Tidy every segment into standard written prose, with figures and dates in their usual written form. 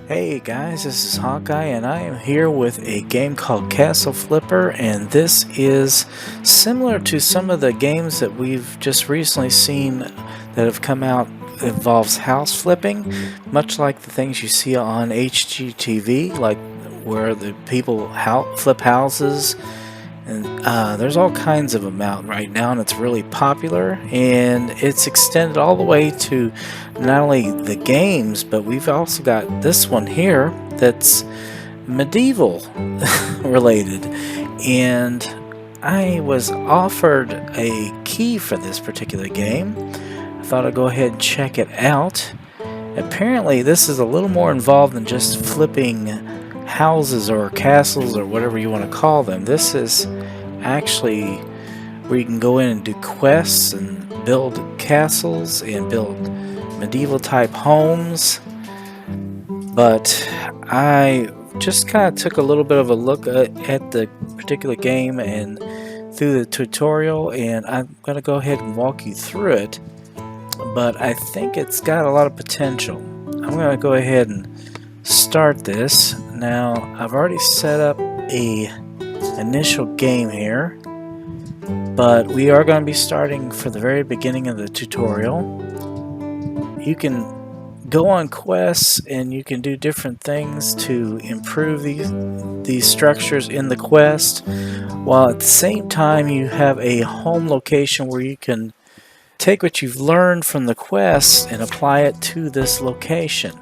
Hey guys, this is Hawkeye and I am here with a game called Castle Flipper, and this is similar to some of the games that we've just recently seen that have come out. It involves house flipping, much like the things you see on HGTV, like where the people flip houses. And there's all kinds of them out right now, and it's really popular, and it's extended all the way to not only the games, but we've also got this one here that's medieval related. And I was offered a key for this particular game. I thought I'd go ahead and check it out. Apparently this is a little more involved than just flipping houses or castles or whatever you want to call them. This is actually where you can go in and do quests and build castles and build medieval type homes. But I just kind of took a little bit of a look at the particular game and through the tutorial, and I'm going to go ahead and walk you through it. But I think it's got a lot of potential. I'm going to go ahead and start this. Now I've already set up a initial game here, but we are going to be starting for the very beginning of the tutorial. You can go on quests and you can do different things to improve these structures in the quest, while at the same time you have a home location where you can take what you've learned from the quest and apply it to this location.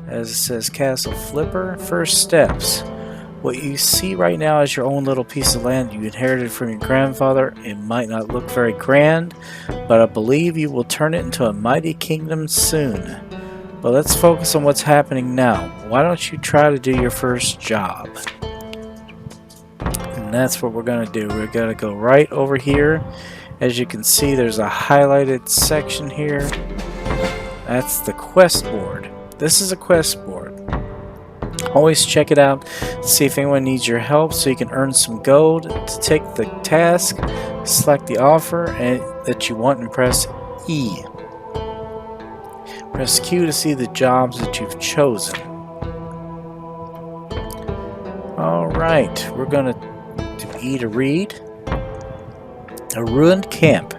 As it says, Castle Flipper, first steps. What you see right now is your own little piece of land you inherited from your grandfather. It might not look very grand, but I believe you will turn it into a mighty kingdom soon. But let's focus on what's happening now. Why don't you try to do your first job? And that's what we're going to do. We're going to go right over here. As you can see, there's a highlighted section here. That's the quest board. This is a quest board. Always check it out, see if anyone needs your help so you can earn some gold. To take the task, select the offer that you want and press E. Press Q to see the jobs that you've chosen. Alright, we're going to do E to read. A ruined camp.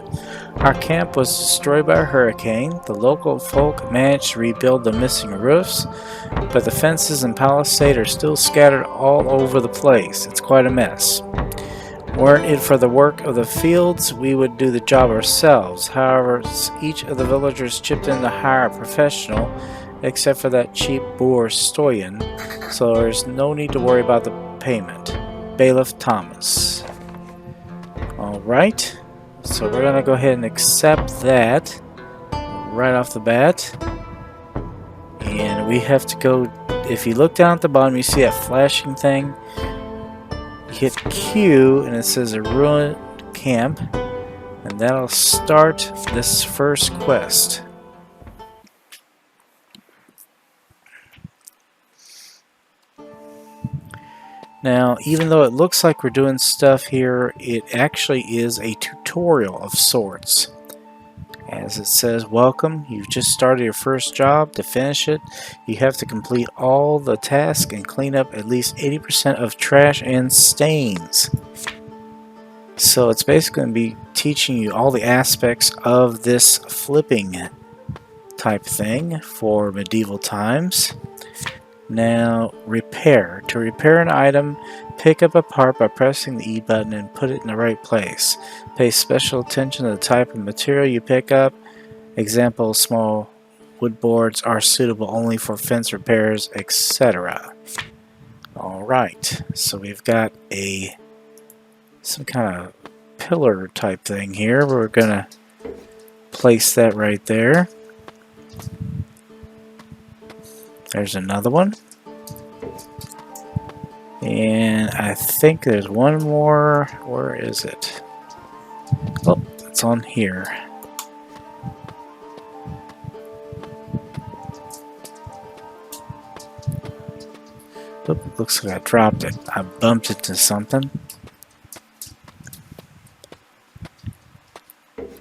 Our camp was destroyed by a hurricane. The local folk managed to rebuild the missing roofs, but the fences and palisade are still scattered all over the place. It's quite a mess. Weren't it for the work of the fields, we would do the job ourselves. However, each of the villagers chipped in to hire a professional, except for that cheap boor Stoyan, so there's no need to worry about the payment. Bailiff Thomas. Alright. So we're going to go ahead and accept that right off the bat. And we have to go, if you look down at the bottom, you see that flashing thing. You hit Q and it says a ruined camp. And that'll start this first quest. Now, even though it looks like we're doing stuff here, it actually is a tutorial of sorts. As it says, welcome, you've just started your first job. To finish it, you have to complete all the tasks and clean up at least 80% of trash and stains. So it's basically going to be teaching you all the aspects of this flipping type thing for medieval times. Now, repair. To repair an item, pick up a part by pressing the E button and put it in the right place. Pay special attention to the type of material you pick up. Example, small wood boards are suitable only for fence repairs, etc. Alright, so we've got some kind of pillar type thing here. We're going to place that right there. There's another one. And I think there's one more. Where is it? Oh, it's on here. Oop, looks like I dropped it. I bumped it to something.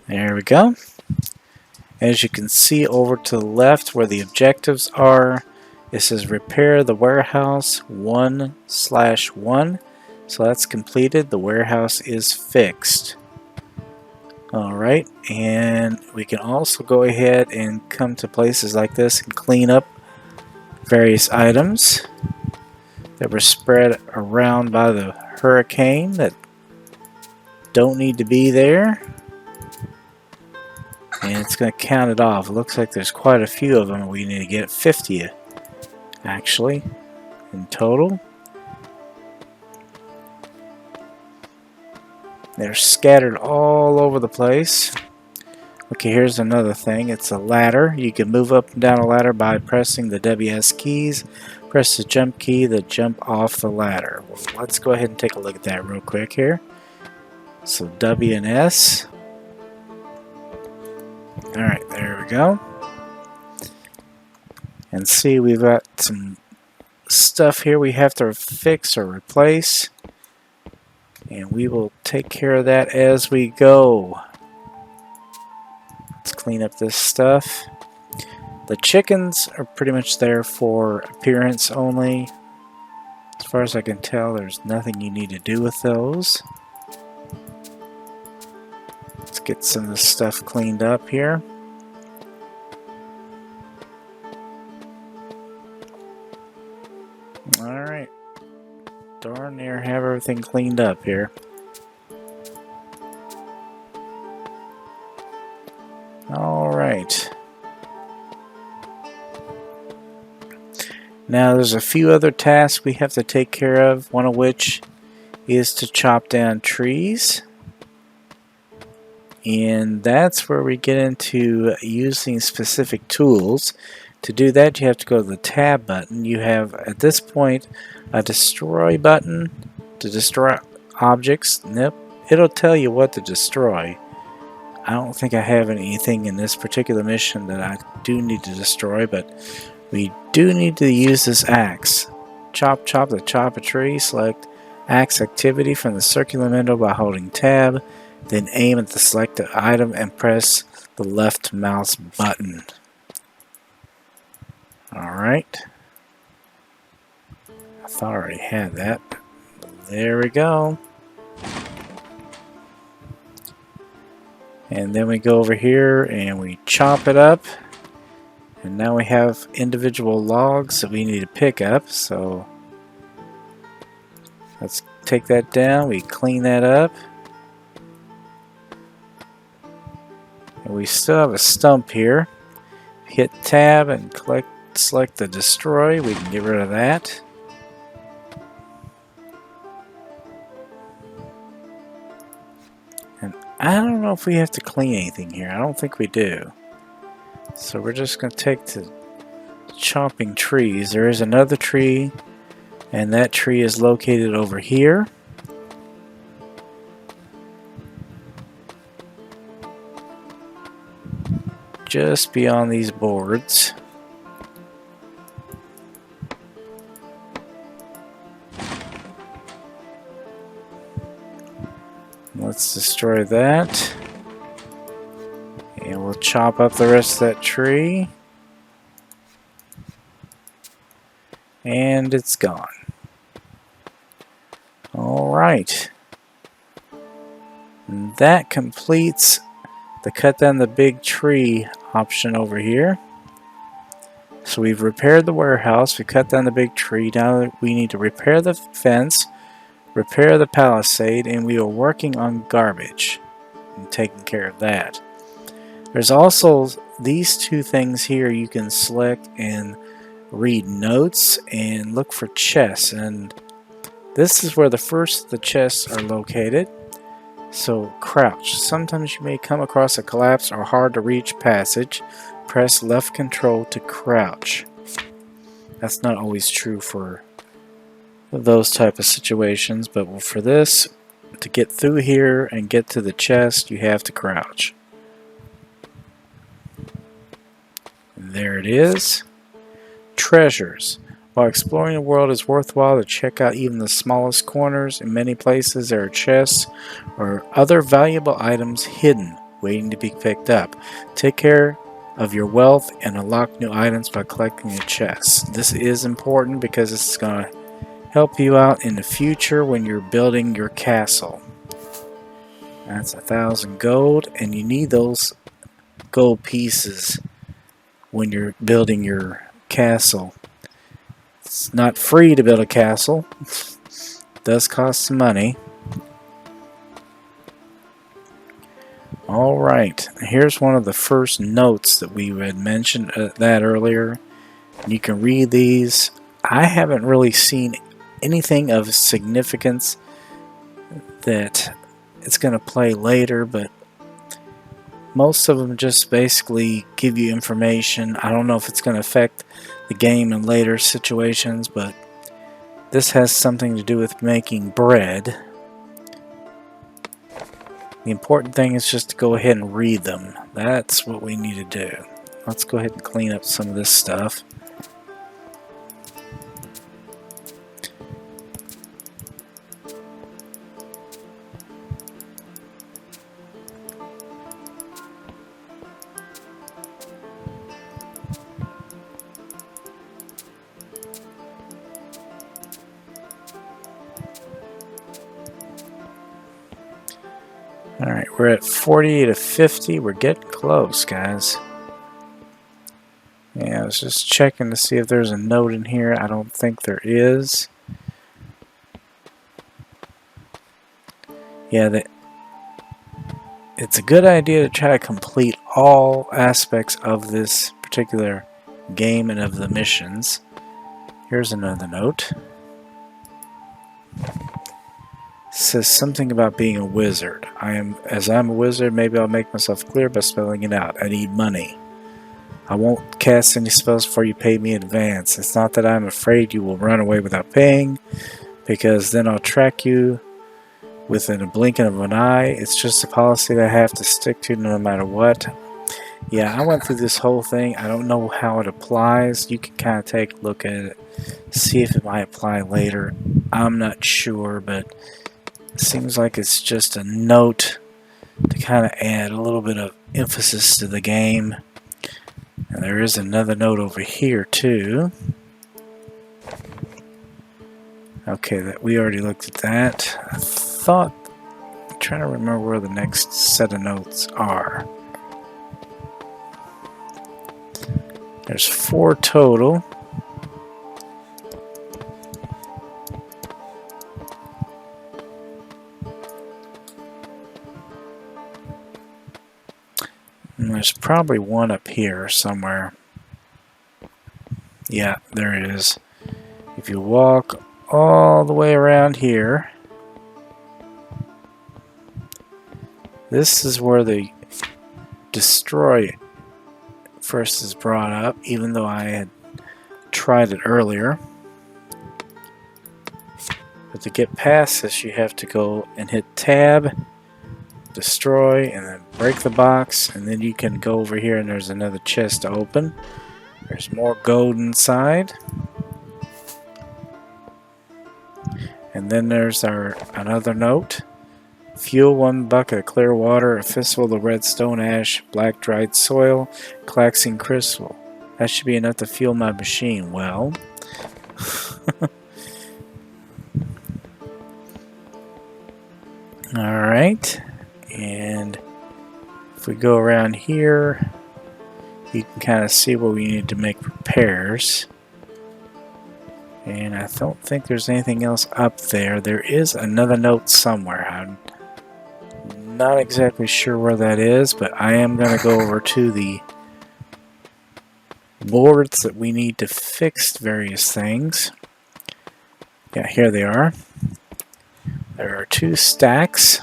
There we go. As you can see over to the left where the objectives are, it says repair the warehouse 1/1. So that's completed. The warehouse is fixed. Alright, and we can also go ahead and come to places like this and clean up various items that were spread around by the hurricane that don't need to be there. And it's going to count it off. It looks like there's quite a few of them. We need to get 50 actually in total. They're scattered all over the place. Okay, here's another thing. It's a ladder. You can move up and down a ladder by pressing the WS keys. Press the jump key to jump off the ladder. Well, let's go ahead and take a look at that real quick here. So W and S. Alright, there we go. And see, we've got some stuff here we have to fix or replace. And we will take care of that as we go. Let's clean up this stuff. The chickens are pretty much there for appearance only. As far as I can tell, there's nothing you need to do with those. Let's get some of this stuff cleaned up here. Alright. Darn near have everything cleaned up here. Alright. Now there's a few other tasks we have to take care of, one of which is to chop down trees. And that's where we get into using specific tools. To do that, you have to go to the tab button. You have, at this point, a destroy button to destroy objects. Nope, it'll tell you what to destroy. I don't think I have anything in this particular mission that I do need to destroy, but we do need to use this axe. Chop to chop a tree. Select axe activity from the circular window by holding tab. Then aim at the selected item and press the left mouse button. Alright. I thought I already had that. There we go. And then we go over here and we chop it up. And now we have individual logs that we need to pick up. So let's take that down. We clean that up. And we still have a stump here. Hit tab and select the destroy. We can get rid of that. And I don't know if we have to clean anything here. I don't think we do. So we're just going to take to chopping trees. There is another tree, and that tree is located over here. Just beyond these boards. Let's destroy that. And we'll chop up the rest of that tree. And it's gone. Alright. That completes the cut down the big tree option over here. So we've repaired the warehouse, we cut down the big tree. Now we need to repair the fence, repair the palisade, and we are working on garbage and taking care of that. There's also these two things here you can select and read notes and look for chests, and this is where the first of the chests are located. So crouch. Sometimes you may come across a collapsed or hard to reach passage. Press left control to crouch. That's not always true for those type of situations, but for this, to get through here and get to the chest, you have to crouch. There it is. Treasures. While exploring the world, it's worthwhile to check out even the smallest corners. In many places, there are chests or other valuable items hidden, waiting to be picked up. Take care of your wealth and unlock new items by collecting the chests. This is important because it's going to help you out in the future when you're building your castle. That's 1,000 gold, and you need those gold pieces when you're building your castle. It's not free to build a castle. It does cost some money. Alright, here's one of the first notes that we had mentioned that earlier. You can read these. I haven't really seen anything of significance that it's going to play later, but most of them just basically give you information. I don't know if it's going to affect the game in later situations, but this has something to do with making bread. The important thing is just to go ahead and read them. That's what we need to do. Let's go ahead and clean up some of this stuff. Alright, we're at 40 to 50. We're getting close, guys. Yeah, I was just checking to see if there's a note in here. I don't think there is. Yeah, it's a good idea to try to complete all aspects of this particular game and of the missions. Here's another note. It says something about being a wizard. As I'm a wizard, maybe I'll make myself clear by spelling it out. I need money. I won't cast any spells before you pay me in advance. It's not that I'm afraid you will run away without paying, because then I'll track you within a blinking of an eye. It's just a policy that I have to stick to no matter what. Yeah, I went through this whole thing. I don't know how it applies. You can kind of take a look at it, see if it might apply later. I'm not sure, but it seems like it's just a note to kind of add a little bit of emphasis to the game. And there is another note over here too. Okay, we already looked at that. I'm trying to remember where the next set of notes are. There's 4 total. And there's probably one up here somewhere. Yeah, there it is. If you walk all the way around here, this is where the destroy first is brought up, even though I had tried it earlier. But to get past this, you have to go and hit tab, destroy, and then break the box, and then you can go over here and there's another chest to open. There's more gold inside. And then there's another note. Fuel 1 bucket of clear water, a fistful of red stone ash, black dried soil, claxing crystal. That should be enough to fuel my machine. Well, alright. And if we go around here, you can kind of see where we need to make repairs. And I don't think there's anything else up there. There is another note somewhere. I'm not exactly sure where that is, but I am going to go over to the boards that we need to fix various things. Yeah, here they are. There are 2 stacks.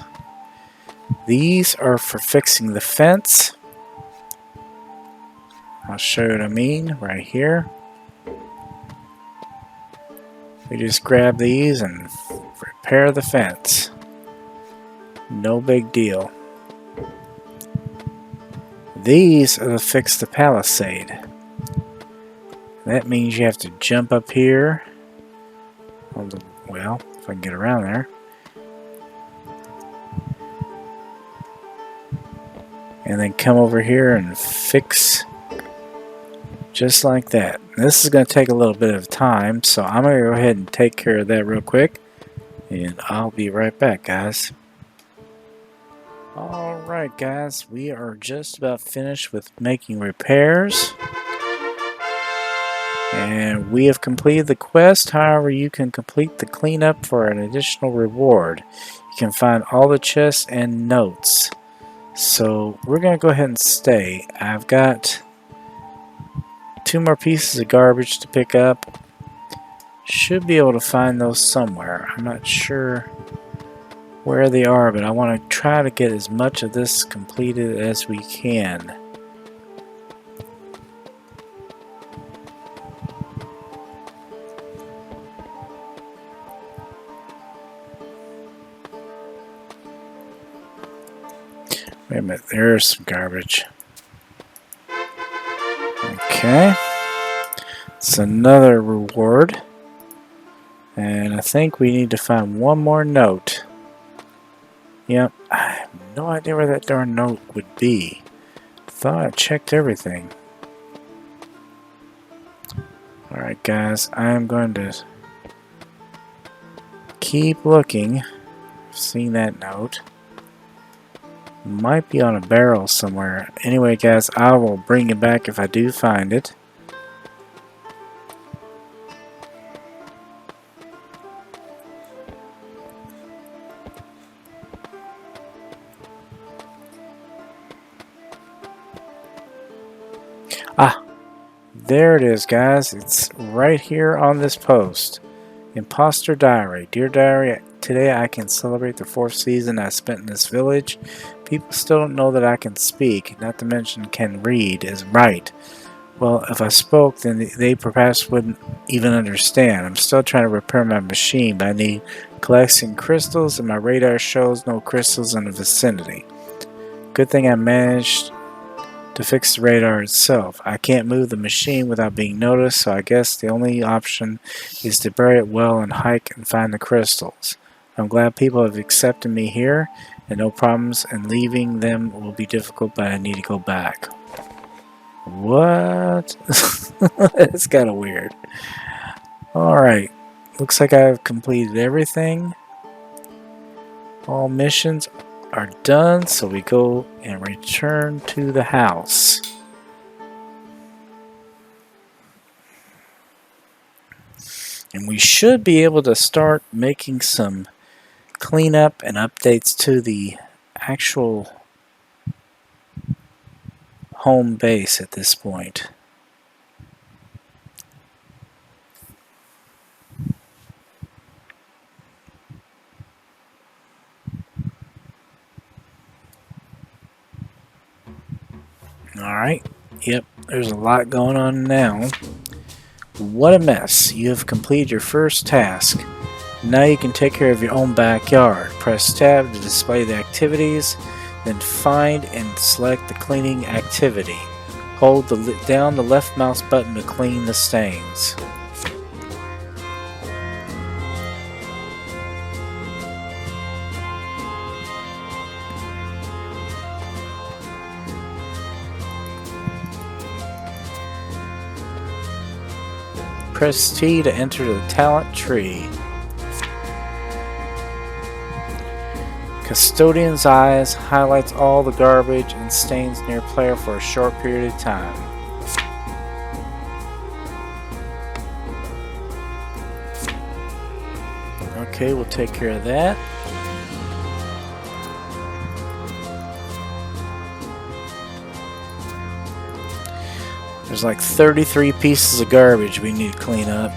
These are for fixing the fence. I'll show you what I mean right here. We just grab these and repair the fence. No big deal. These are to fix the palisade. That means you have to jump up here. Well, if I can get around there. And then come over here and fix just like that. This is going to take a little bit of time, so I'm going to go ahead and take care of that real quick. And I'll be right back, guys. Alright, guys. We are just about finished with making repairs. And we have completed the quest. However, you can complete the cleanup for an additional reward. You can find all the chests and notes. So we're going to go ahead and stay. I've got 2 more pieces of garbage to pick up. Should be able to find those somewhere. I'm not sure where they are, but I want to try to get as much of this completed as we can. Wait a minute, there's some garbage. Okay. It's another reward. And I think we need to find one more note. Yep, I have no idea where that darn note would be. Thought I checked everything. Alright guys, I am going to keep looking. I've seen that note. Might be on a barrel somewhere. Anyway guys, I will bring it back if I do find it. Ah, there it is guys. It's right here on this post. Imposter Diary. Dear Diary, today I can celebrate the 4th season I spent in this village. People still don't know that I can speak, not to mention can read, is right. Well, if I spoke, then they perhaps wouldn't even understand. I'm still trying to repair my machine, but I need collecting crystals, and my radar shows no crystals in the vicinity. Good thing I managed to fix the radar itself. I can't move the machine without being noticed, so I guess the only option is to bury it well and hike and find the crystals. I'm glad people have accepted me here, and no problems, and leaving them will be difficult, but I need to go back. What? That's kind of weird. Alright, looks like I've completed everything. All missions are done, so we go and return to the house. And we should be able to start making some cleanup and updates to the actual home base at this point. Alright, yep, there's a lot going on now. What a mess. You have completed your first task. Now you can take care of your own backyard. Press tab to display the activities, then find and select the cleaning activity. Hold down the left mouse button to clean the stains. Press T to enter the talent tree. Custodian's Eyes highlights all the garbage and stains near player for a short period of time. Okay, we'll take care of that. There's like 33 pieces of garbage we need to clean up.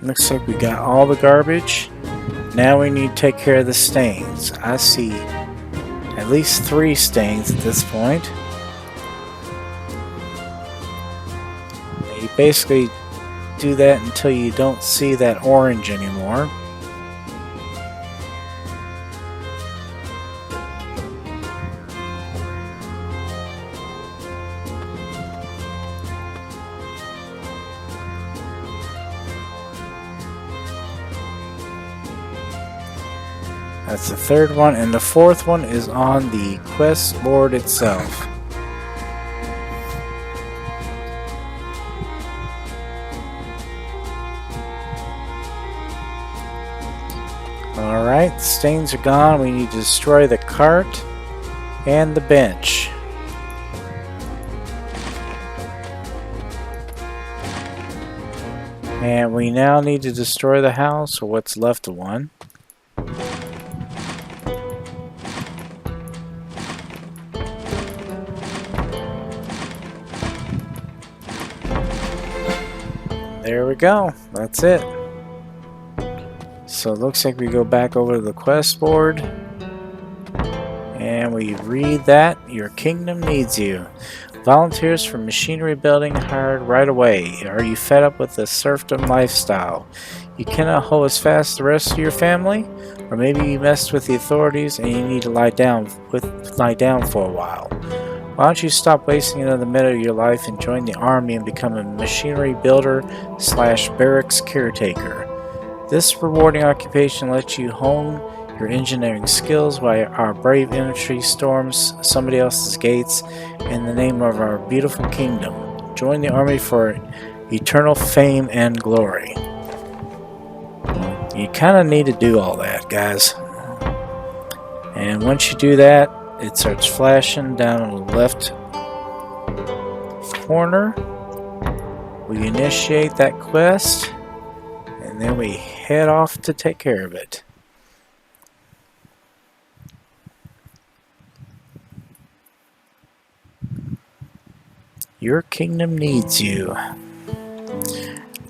Looks like we got all the garbage. Now we need to take care of the stains. I see at least 3 stains at this point. You basically do that until you don't see that orange anymore. That's the 3rd one, and the 4th one is on the quest board itself. Alright, the stains are gone. We need to destroy the cart and the bench. And we now need to destroy the house, or what's left of one. There we go. That's it. So it looks like we go back over to the quest board and we read that your kingdom needs you. Volunteers for machinery building hired right away. Are you fed up with the serfdom lifestyle? You cannot hold as fast as the rest of your family? Or maybe you messed with the authorities and you need to lie down for a while. Why don't you stop wasting another minute of your life and join the army and become a machinery builder / barracks caretaker? This rewarding occupation lets you hone your engineering skills while our brave infantry storms somebody else's gates in the name of our beautiful kingdom. Join the army for eternal fame and glory. You kind of need to do all that, guys. And once you do that, it starts flashing down in the left corner. We initiate that quest, and then we head off to take care of it. Your kingdom needs you.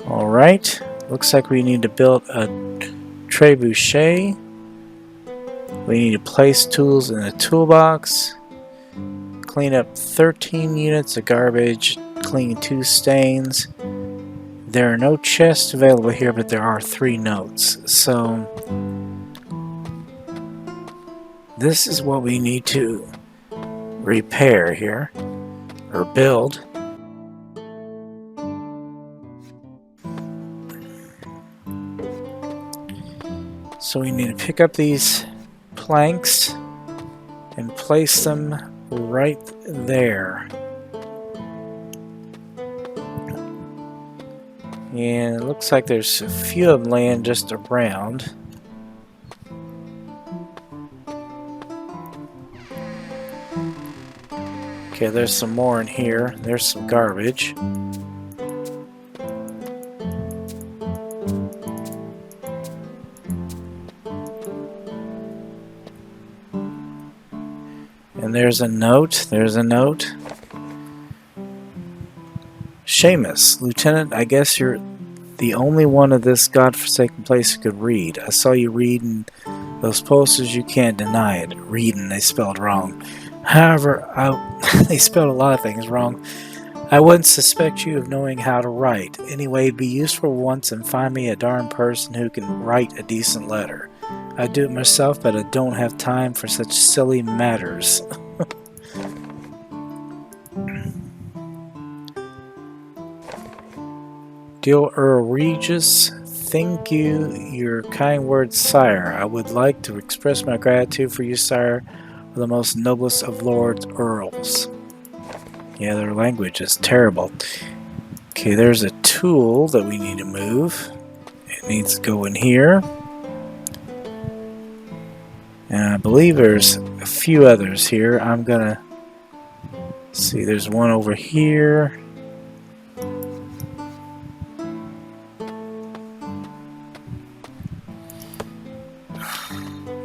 Alright, looks like we need to build a trebuchet. We need to place tools in the toolbox, clean up 13 units of garbage, clean 2 stains. There are no chests available here, but there are 3 notes. So this is what we need to repair here, or build. So we need to pick up these planks and place them right there. And it looks like there's a few of them laying just around. Okay, there's some more in here. There's some garbage. And there's a note. There's a note. Seamus, Lieutenant, I guess you're the only one of this godforsaken place who could read. I saw you reading those posters. You can't deny it. Reading, they spelled wrong. However, they spelled a lot of things wrong. I wouldn't suspect you of knowing how to write. Anyway, be useful once and find me a darn person who can write a decent letter. I do it myself, but I don't have time for such silly matters. Dear Earl Regis, thank you your kind words, sire. I would like to express my gratitude for you, sire, for the most noblest of lords earls. Yeah, their language is terrible. Okay, there's a tool that we need to move. It needs to go in here. And I believe there's a few others here. I'm gonna see, there's one over here.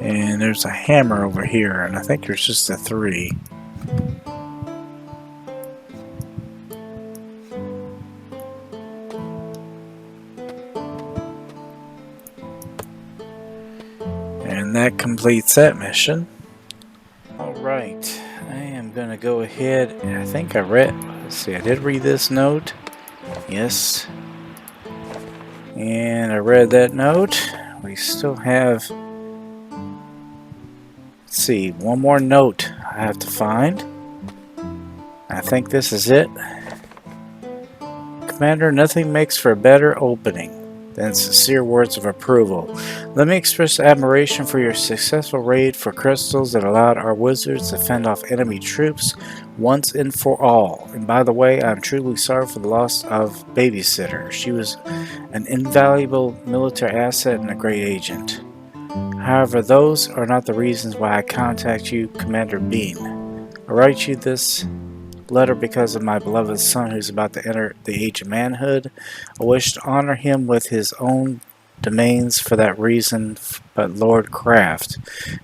And there's a hammer over here, and I think there's just a 3. completes that mission. Alright, I am going to go ahead, and I think I read, let's see, I did read this note. Yes. And I read that note. We still have, let's see, one more note I have to find. I think this is it. Commander, nothing makes for a better opening than sincere words of approval. Let me express admiration for your successful raid for crystals that allowed our wizards to fend off enemy troops once and for all. And by the way, I'm truly sorry for the loss of Babysitter. She was an invaluable military asset and a great agent. However, those are not the reasons why I contact you, Commander Bean. I write you this letter because of my beloved son who's about to enter the age of manhood. I wish to honor him with his own domains for that reason, but Lord Craft,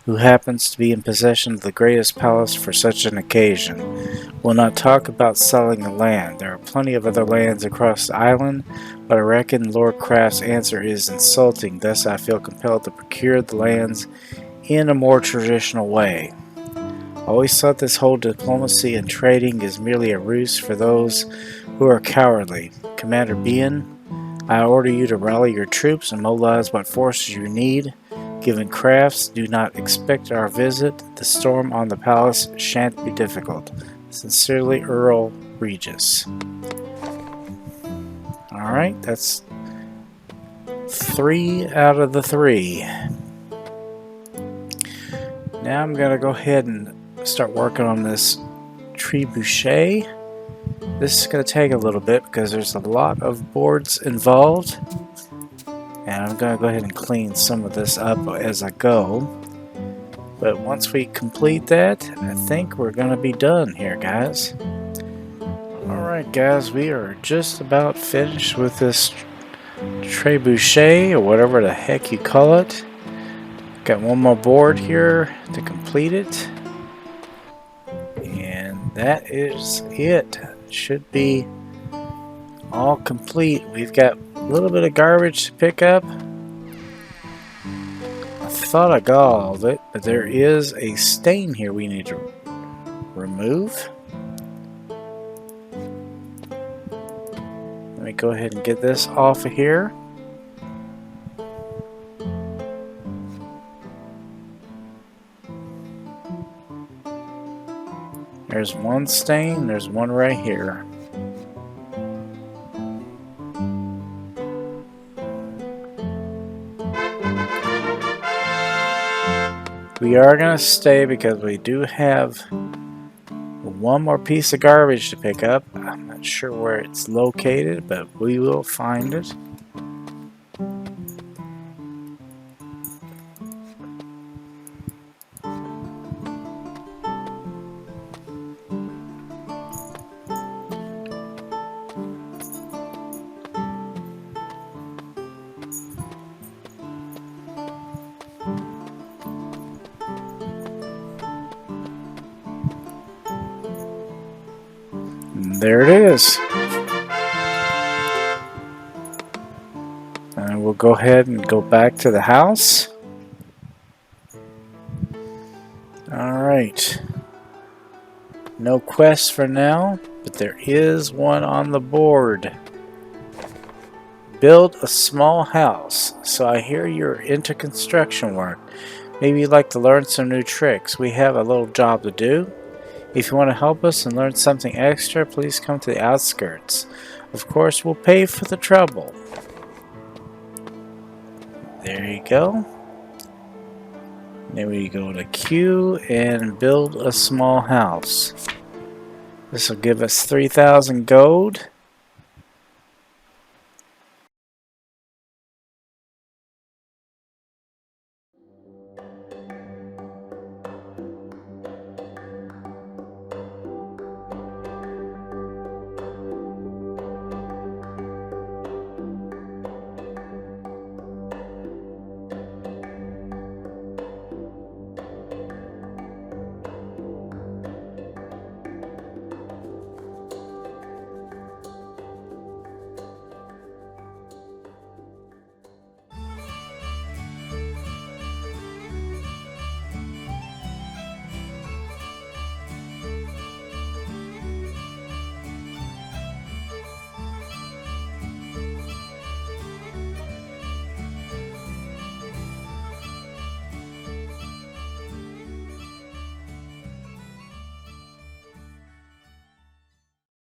who happens to be in possession of the greatest palace for such an occasion, will not talk about selling the land. There are plenty of other lands across the island, but I reckon Lord Craft's answer is insulting, thus I feel compelled to procure the lands in a more traditional way. I always thought this whole diplomacy and trading is merely a ruse for those who are cowardly. Commander Bean, I order you to rally your troops and mobilize what forces you need. Given crafts do not expect our visit, the storm on the palace shan't be difficult. Sincerely, Earl Regis. Alright, that's 3 out of the 3. Now I'm going to go ahead and start working on this trebuchet. This is going to take a little bit because there's a lot of boards involved, and I'm going to go ahead and clean some of this up as I go. But once we complete that, I think we're going to be done here, guys. Alright guys, we are just about finished with this trebuchet, or whatever the heck you call it. Got one more board here to complete it. And that is it. Should be all complete. We've got a little bit of garbage to pick up. I thought I got all of it, but there is a stain here we need to remove. Let me go ahead and get this off of here. There's one stain, there's one right here. We are going to stay because we do have one more piece of garbage to pick up. I'm not sure where it's located, but we will find it. There it is. And we'll go ahead and go back to the house. Alright. No quest for now, but there is one on the board. Build a small house. So I hear you're into construction work. Maybe you'd like to learn some new tricks. We have a little job to do. If you want to help us and learn something extra, please come to the outskirts. Of course, we'll pay for the trouble. There you go. Then we go to Q and build a small house. This will give us 3,000 gold.